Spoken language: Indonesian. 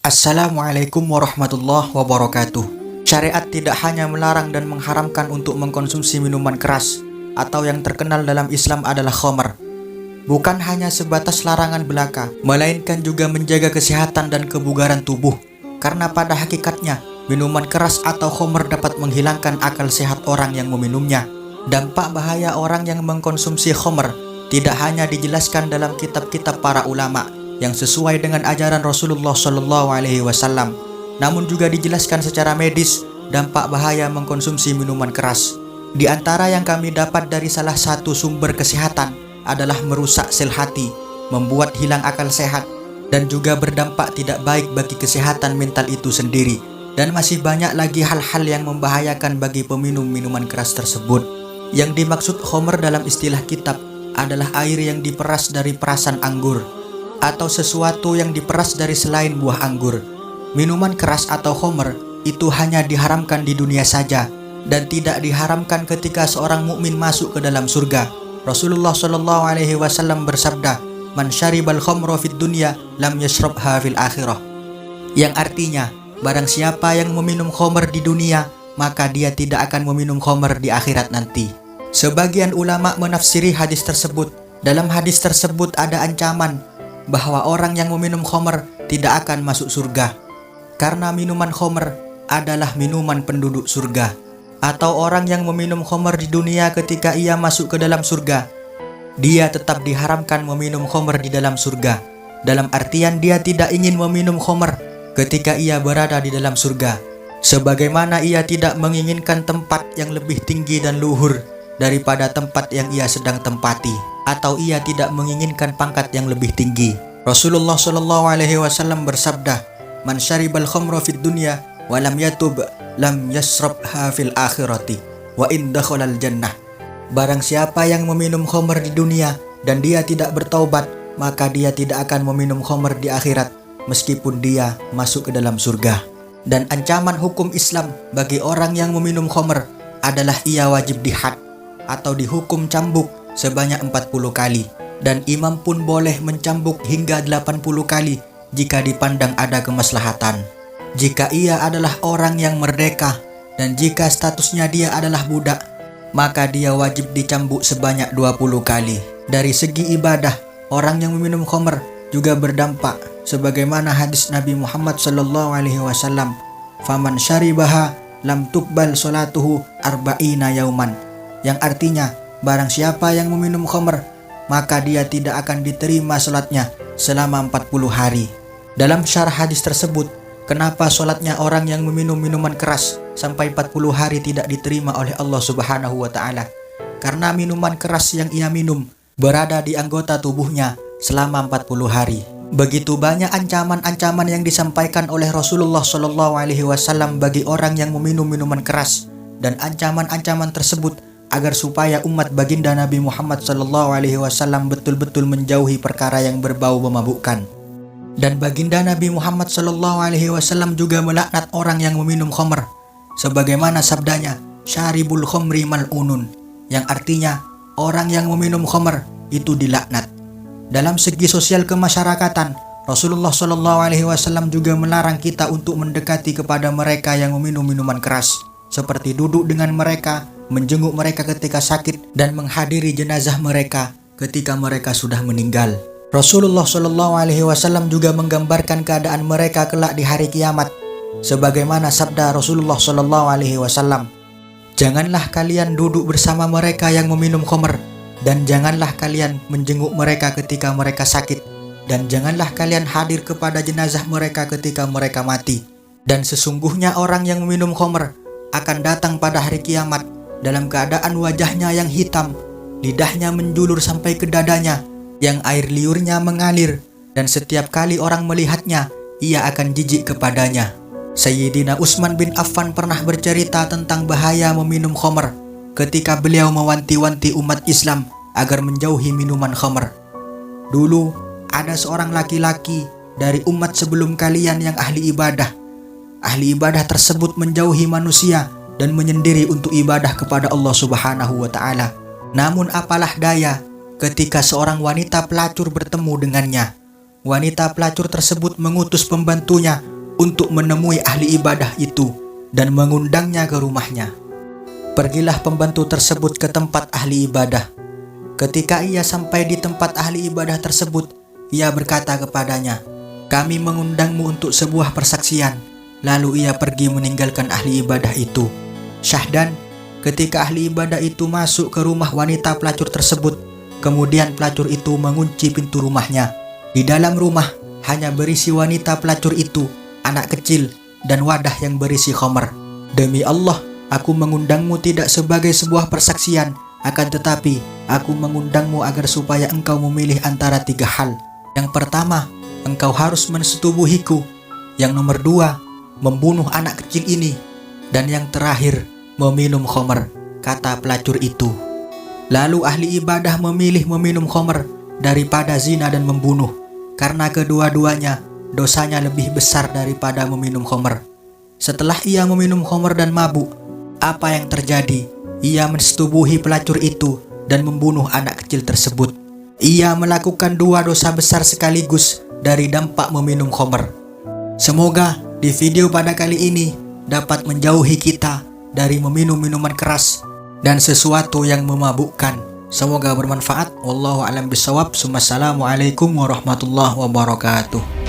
Assalamualaikum warahmatullahi wabarakatuh. Syariat tidak hanya melarang dan mengharamkan untuk mengkonsumsi minuman keras atau yang terkenal dalam Islam adalah khamr. Bukan hanya sebatas larangan belaka, melainkan juga menjaga kesehatan dan kebugaran tubuh. Karena pada hakikatnya, minuman keras atau khamr dapat menghilangkan akal sehat orang yang meminumnya. Dampak bahaya orang yang mengkonsumsi khamr tidak hanya dijelaskan dalam kitab-kitab para ulama yang sesuai dengan ajaran Rasulullah SAW, namun juga dijelaskan secara medis dampak bahaya mengkonsumsi minuman keras. Di antara yang kami dapat dari salah satu sumber kesehatan adalah merusak sel hati, membuat hilang akal sehat, dan juga berdampak tidak baik bagi kesehatan mental itu sendiri. Dan masih banyak lagi hal-hal yang membahayakan bagi peminum minuman keras tersebut. Yang dimaksud khamr dalam istilah kitab adalah air yang diperas dari perasan anggur, atau sesuatu yang diperas dari selain buah anggur. Minuman keras atau khamr itu hanya diharamkan di dunia saja dan tidak diharamkan ketika seorang mukmin masuk ke dalam surga. Rasulullah SAW bersabda, "Man syaribal khamra fid dunya lam yashrabha fil akhirah." Yang artinya, barang siapa yang meminum khamr di dunia, maka dia tidak akan meminum khamr di akhirat nanti. Sebagian ulama menafsiri hadis tersebut. Dalam hadis tersebut ada ancaman bahwa orang yang meminum khamr tidak akan masuk surga, karena minuman khamr adalah minuman penduduk surga. Atau orang yang meminum khamr di dunia ketika ia masuk ke dalam surga, dia tetap diharamkan meminum khamr di dalam surga. Dalam artian dia tidak ingin meminum khamr ketika ia berada di dalam surga, sebagaimana ia tidak menginginkan tempat yang lebih tinggi dan luhur daripada tempat yang ia sedang tempati, atau ia tidak menginginkan pangkat yang lebih tinggi. Rasulullah SAW bersabda, "Man syaribal khamra fid dunya wa lam yatub lam yasrabha fil akhirati wa in dakhalal jannah." Barang siapa yang meminum khamr di dunia dan dia tidak bertaubat, maka dia tidak akan meminum khamr di akhirat meskipun dia masuk ke dalam surga. Dan ancaman hukum Islam bagi orang yang meminum khamr adalah ia wajib dihad atau dihukum cambuk sebanyak 40 kali, dan imam pun boleh mencambuk hingga 80 kali jika dipandang ada kemaslahatan. Jika ia adalah orang yang merdeka dan jika statusnya dia adalah budak, maka dia wajib dicambuk sebanyak 20 kali. Dari segi ibadah, orang yang meminum khamr juga berdampak sebagaimana hadis Nabi Muhammad SAW, "Faman syaribaha lam tuqbal salatuhu arba'ina yauman." Yang artinya, barang siapa yang meminum khamr, maka dia tidak akan diterima salatnya selama 40 hari. Dalam syarah hadis tersebut, kenapa salatnya orang yang meminum minuman keras sampai 40 hari tidak diterima oleh Allah Subhanahu wa Ta'ala? Karena minuman keras yang ia minum berada di anggota tubuhnya selama 40 hari. Begitu banyak ancaman-ancaman yang disampaikan oleh Rasulullah SAW bagi orang yang meminum minuman keras, dan ancaman-ancaman tersebut agar supaya umat baginda Nabi Muhammad SAW betul-betul menjauhi perkara yang berbau memabukkan. Dan baginda Nabi Muhammad SAW juga melaknat orang yang meminum khamr, sebagaimana sabdanya, "Syaribul khamri mal'unun," yang artinya orang yang meminum khamr itu dilaknat. Dalam segi sosial kemasyarakatan, Rasulullah SAW juga melarang kita untuk mendekati kepada mereka yang meminum minuman keras, seperti duduk dengan mereka, menjenguk mereka ketika sakit, dan menghadiri jenazah mereka ketika mereka sudah meninggal. Rasulullah SAW juga menggambarkan keadaan mereka kelak di hari kiamat, sebagaimana sabda Rasulullah SAW, "Janganlah kalian duduk bersama mereka yang meminum khamr, dan janganlah kalian menjenguk mereka ketika mereka sakit, dan janganlah kalian hadir kepada jenazah mereka ketika mereka mati. Dan sesungguhnya orang yang meminum khamr akan datang pada hari kiamat dalam keadaan wajahnya yang hitam, lidahnya menjulur sampai ke dadanya, yang air liurnya mengalir, dan setiap kali orang melihatnya, ia akan jijik kepadanya." Sayyidina Utsman bin Affan pernah bercerita tentang bahaya meminum khamr ketika beliau mewanti-wanti umat Islam agar menjauhi minuman khamr. "Dulu ada seorang laki-laki dari umat sebelum kalian yang ahli ibadah. Ahli ibadah tersebut menjauhi manusia dan menyendiri untuk ibadah kepada Allah Subhanahu wa Ta'ala. Namun apalah daya ketika seorang wanita pelacur bertemu dengannya. wanita pelacur tersebut mengutus pembantunya untuk menemui ahli ibadah itu dan mengundangnya ke rumahnya. Pergilah pembantu tersebut ke tempat ahli ibadah. Ketika ia sampai di tempat ahli ibadah tersebut, ia berkata kepadanya, "Kami mengundangmu untuk sebuah persaksian." Lalu ia pergi meninggalkan ahli ibadah itu. Syahdan, ketika ahli ibadah itu masuk ke rumah wanita pelacur tersebut, kemudian pelacur itu mengunci pintu rumahnya. Di dalam rumah hanya berisi wanita pelacur itu, anak kecil, dan wadah yang berisi khamar. "Demi Allah, aku mengundangmu tidak sebagai sebuah persaksian, akan tetapi aku mengundangmu agar supaya engkau memilih antara 3 hal. Yang pertama, engkau harus mensetubuhiku. Yang nomor 2, membunuh anak kecil ini. Dan yang terakhir, meminum khamar," kata pelacur itu. Lalu ahli ibadah memilih meminum khamar daripada zina dan membunuh, karena kedua-duanya dosanya lebih besar daripada meminum khamar. Setelah ia meminum khamar dan mabuk, apa yang terjadi? Ia mensetubuhi pelacur itu dan membunuh anak kecil tersebut. Ia melakukan 2 dosa besar sekaligus dari dampak meminum khamar. Semoga di video pada kali ini dapat menjauhi kita dari meminum minuman keras dan sesuatu yang memabukkan. Semoga bermanfaat. Wallahu a'lam bishawab. Wassalamualaikum warahmatullahi wabarakatuh.